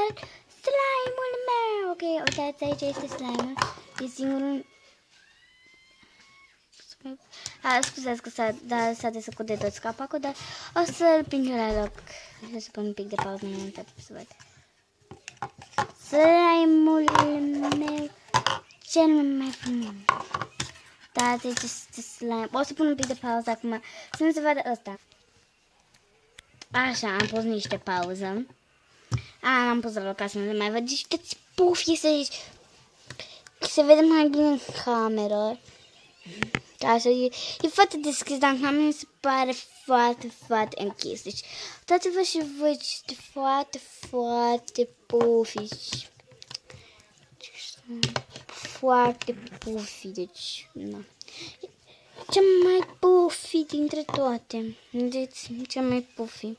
văd slime-ul meu. Ok, uitați, aici este slime-ul. E singurul... Scuzați că s-a desfăcut de tot capacul, dar o să-l prind la loc. Să pun un pic de pauză înainte să văd. Slime-ul meu cel mai frumos. Da, aici este slime. O să pun un pic de pauză acum să nu se vadă ăsta. Așa, am pus niște pauză. Am pus la loc ca să nu se mai văd. Deci câți pufi este aici. Se vede mai bine în cameră. Așa, e foarte deschis, dar în cameră se pare foarte, foarte închis. Deci, uitați-vă și voi, este foarte, foarte pufici. Foarte pufi, deci, na. Cea mai pufi dintre toate. Deci, cea mai pufi.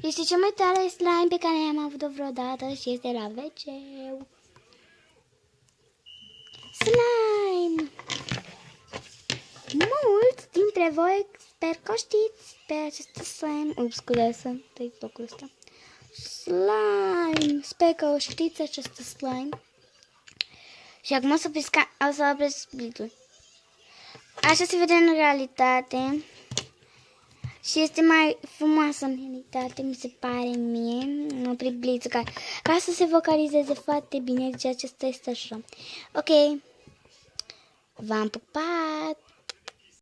Este cea mai tare slime pe care am avut-o vreodată și este la WC. Slime! Mulți dintre voi sper că știți pe acest slime. Ups, scuzați să tăi locul ăsta. Slime! Sper că o știți acest slime. Și acum o să opresc splitul. Așa se vede în realitate. Și este mai frumoasă în realitate, mi se pare mie. Am oprit blitzul ca să se vocalizeze foarte bine. Deci acesta este așa. Ok. V-am pupat!